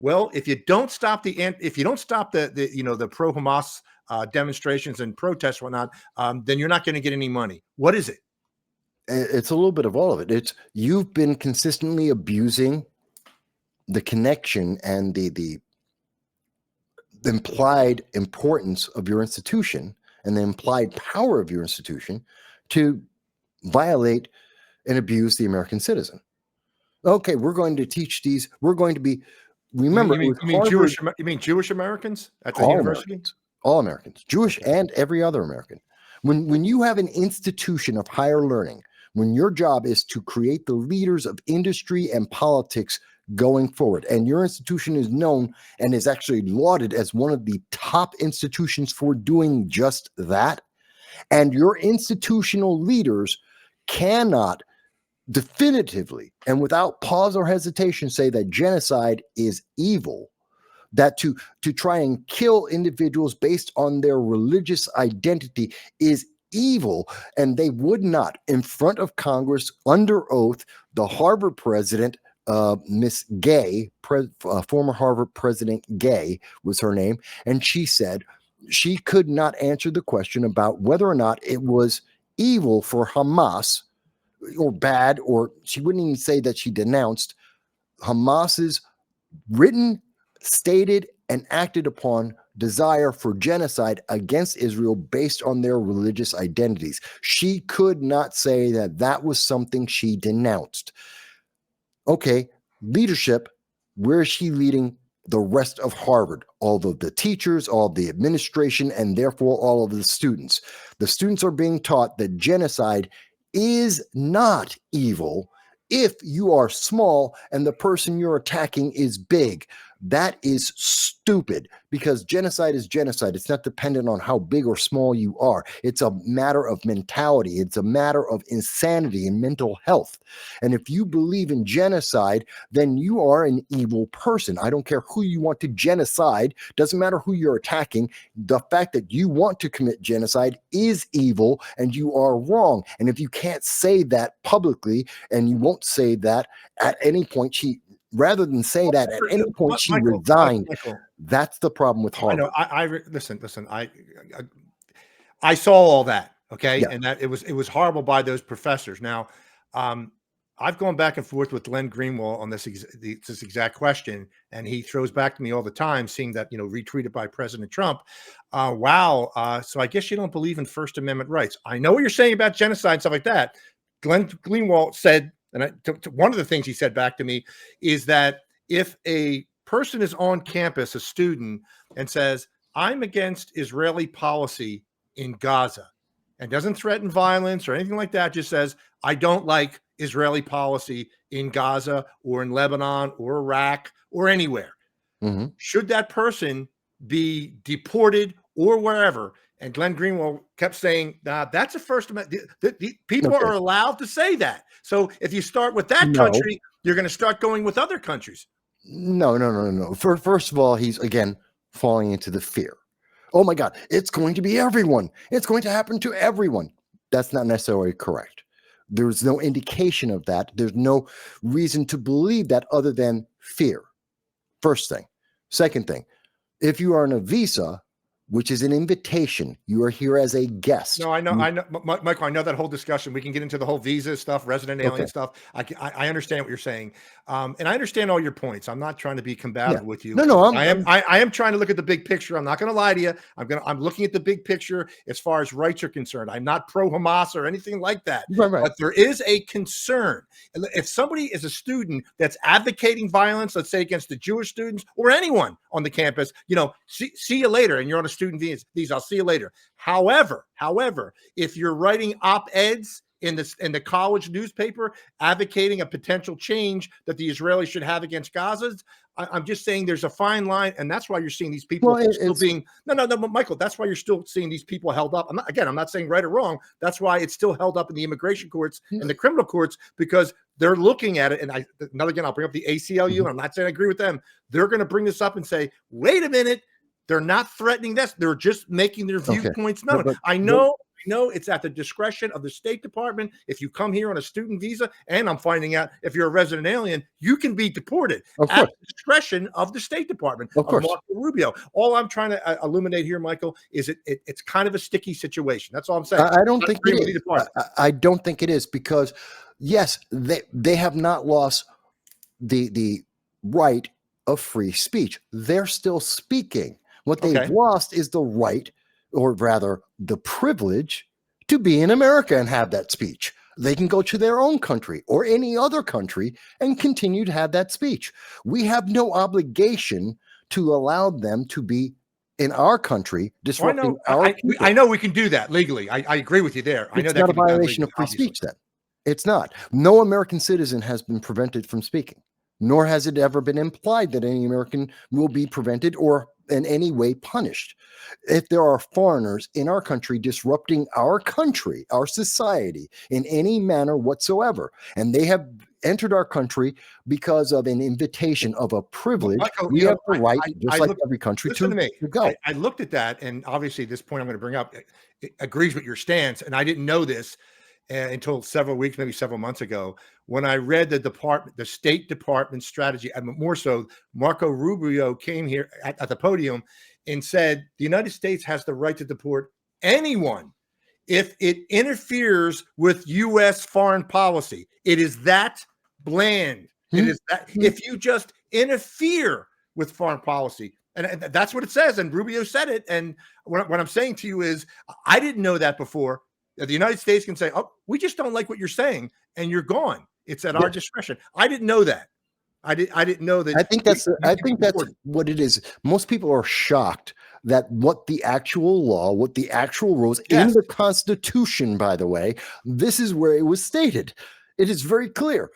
Well, if you don't stop the pro-Hamas demonstrations and protests, whatnot, then you're not going to get any money. What is it? It's a little bit of all of it. It's you've been consistently abusing the connection and the implied importance of your institution and the implied power of your institution to violate and abuse the American citizen. Okay, we're going to teach these. We're going to be. Remember, you mean Jewish Americans at the university? All Americans, Jewish and every other American. When you have an institution of higher learning, when your job is to create the leaders of industry and politics going forward, and your institution is known and is actually lauded as one of the top institutions for doing just that, and your institutional leaders cannot definitively and without pause or hesitation say that genocide is evil, that to try and kill individuals based on their religious identity is evil, and they would not, in front of Congress, under oath, the Harvard president, Miss Gay, former Harvard President Gay was her name, and she said she could not answer the question about whether or not it was evil for Hamas or bad, or she wouldn't even say that she denounced Hamas's written, stated, and acted upon desire for genocide against Israel based on their religious identities. She could not say that that was something she denounced. Okay, leadership, where is she leading the rest of Harvard? All of the teachers, all of the administration, and therefore all of the students. The students are being taught that genocide is not evil if you are small and the person you're attacking is big. That is stupid, because genocide is genocide. It's not dependent on how big or small you are. It's a matter of mentality. It's a matter of insanity and mental health. And if you believe in genocide, then you are an evil person. I don't care who you want to genocide. Doesn't matter who you're attacking. The fact that you want to commit genocide is evil, and you are wrong. And if you can't say that publicly, and you won't say that at any point, rather than say that at any point she resigned. That's the problem with Harvard. I know. Listen. I saw all that. Okay, yeah. And that it was horrible by those professors. Now, I've gone back and forth with Glenn Greenwald on this exact question, and he throws back to me all the time, seeing that retweeted by President Trump. Wow. So I guess you don't believe in First Amendment rights. I know what you're saying about genocide and stuff like that. Glenn Greenwald said. And one of the things he said back to me is that if a person is on campus, a student, and says, I'm against Israeli policy in Gaza, and doesn't threaten violence or anything like that, just says, I don't like Israeli policy in Gaza or in Lebanon or Iraq or anywhere, should that person be deported or wherever? And Glenn Greenwald kept saying, that's a First Amendment. The people are allowed to say that. So if you start with that country, you're going to start going with other countries. No. First of all, he's, again, falling into the fear. Oh, my God, it's going to be everyone. It's going to happen to everyone. That's not necessarily correct. There's no indication of that. There's no reason to believe that other than fear. First thing. Second thing, if you are on a visa, which is an invitation, you are here as a guest. No, I know, Michael, I know that whole discussion. We can get into the whole visa stuff, resident alien stuff. I understand what you're saying. And I understand all your points. I'm not trying to be combative with you. No, I am trying to look at the big picture. I'm not going to lie to you. I'm looking at the big picture as far as rights are concerned. I'm not pro-Hamas or anything like that. Right. But there is a concern. If somebody is a student that's advocating violence, let's say against the Jewish students or anyone on the campus, see you later, and you're on a student visa, I'll see you later. However, if you're writing op-eds in the college newspaper advocating a potential change that the Israelis should have against Gaza, I'm just saying there's a fine line, and that's why you're seeing these people Michael, that's why you're still seeing these people held up. I'm not saying right or wrong. That's why it's still held up in the immigration courts and the criminal courts, because they're looking at it. And I'll bring up the ACLU, and I'm not saying I agree with them. They're going to bring this up and say, wait a minute, they're not threatening this. They're just making their viewpoints known. I know know it's at the discretion of the State Department. If you come here on a student visa, and I'm finding out if you're a resident alien, you can be deported at the discretion of the State Department, of Marco Rubio. All I'm trying to illuminate here, Michael, is it's kind of a sticky situation. That's all I'm saying. I don't think it is. I don't think it is, because yes, they have not lost the right of free speech. They're still speaking. What they've lost is the right, or rather the privilege, to be in America and have that speech. They can go to their own country or any other country and continue to have that speech. We have no obligation to allow them to be in our country, disrupting our people. I know we can do that legally. I agree with you there. I know it's that not a violation of free speech then. It's not. No American citizen has been prevented from speaking, nor has it ever been implied that any American will be prevented or in any way punished. If there are foreigners in our country disrupting our country, our society in any manner whatsoever, and they have entered our country because of an invitation of a privilege, Michael, we have the right, just like every country, to go. I looked at that, and obviously this point I'm going to bring up it agrees with your stance, and I didn't know this until several weeks, maybe several months ago, when I read the State Department strategy, and more so, Marco Rubio came here at the podium and said the United States has the right to deport anyone if it interferes with U.S. foreign policy. It is that bland. It is that if you just interfere with foreign policy. And that's what it says. And Rubio said it. And what I'm saying to you is, I didn't know that before. The United States can say, oh, we just don't like what you're saying, and you're gone. It's at our discretion. I didn't know that. I didn't know that. I think that's what it is. Most people are shocked that what the actual law, what the actual rules in the Constitution, by the way, this is where it was stated. It is very clear.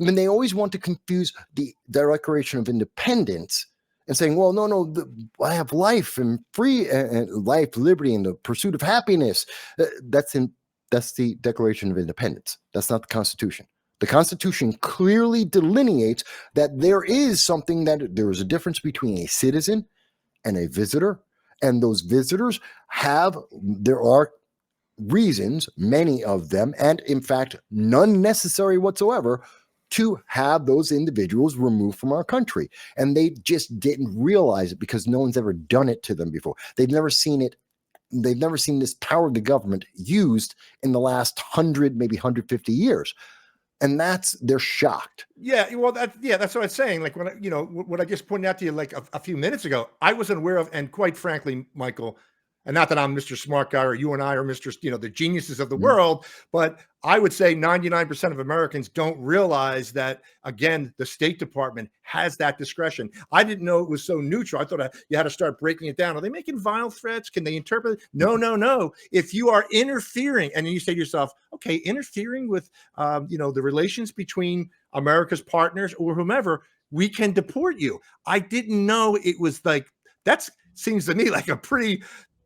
I mean, they always want to confuse the Declaration of Independence and saying, well, no, I have life and free life, liberty, and the pursuit of happiness. That's the Declaration of Independence. That's not the Constitution. The Constitution clearly delineates that there is a difference between a citizen and a visitor. And those visitors there are reasons, many of them, and in fact, none necessary whatsoever, to have those individuals removed from our country. And they just didn't realize it because no one's ever done it to them before. They've never seen it. They've never seen this power of the government used in the last 100, maybe 150 years. And they're shocked. Yeah, well, that's what I'm saying. Like what I just pointed out to you like a few minutes ago, I wasn't aware of, and quite frankly, Michael, and not that I'm Mr. Smart Guy or you and I are Mr. The geniuses of the world, but I would say 99% of Americans don't realize that, again, the State Department has that discretion. I didn't know it was so neutral. I thought you had to start breaking it down. Are they making vile threats? Can they interpret it? No. If you are interfering, and you say to yourself, okay, interfering with, the relations between America's partners or whomever, we can deport you. I didn't know it was like, that seems to me like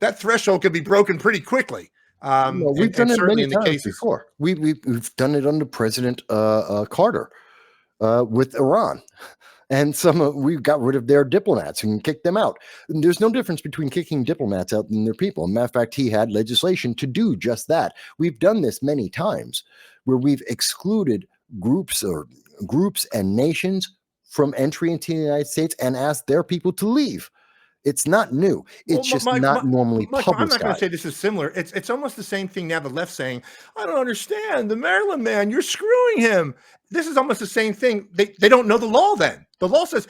that threshold could be broken pretty quickly. We've done it many times before. We've done it under President Carter with Iran, and we got rid of their diplomats and kicked them out. And there's no difference between kicking diplomats out and their people. As a matter of fact, he had legislation to do just that. We've done this many times, where we've excluded groups and nations from entry into the United States and asked their people to leave. It's not new. It's just not normally publicized. I'm not going to say this is similar. It's almost the same thing now. The left saying, I don't understand. The Maryland man, you're screwing him. This is almost the same thing. They don't know the law then. The law says,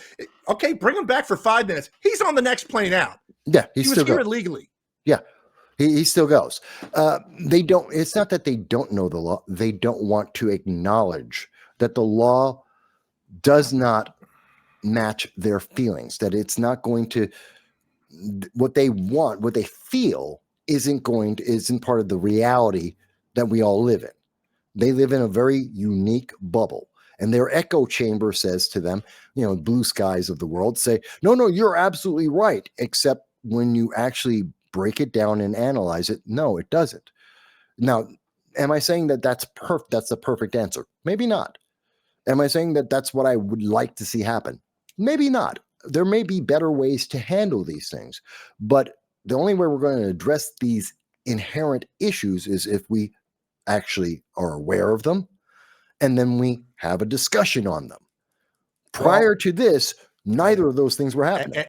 okay, bring him back for 5 minutes. He's on the next plane out. Yeah, he was here illegally. Yeah, he still goes. They don't. It's not that they don't know the law. They don't want to acknowledge that the law does not match their feelings, that it's not going to, what they want, what they feel isn't part of the reality that we all live in. They live in a very unique bubble, and their echo chamber says to them, blue skies of the world say, no, you're absolutely right. Except when you actually break it down and analyze it, no, it doesn't. Now, am I saying that that's the perfect answer? Maybe not. Am I saying that that's what I would like to see happen? Maybe not. There may be better ways to handle these things, but the only way we're going to address these inherent issues is if we actually are aware of them and then we have a discussion on them. Prior to this, neither of those things were happening.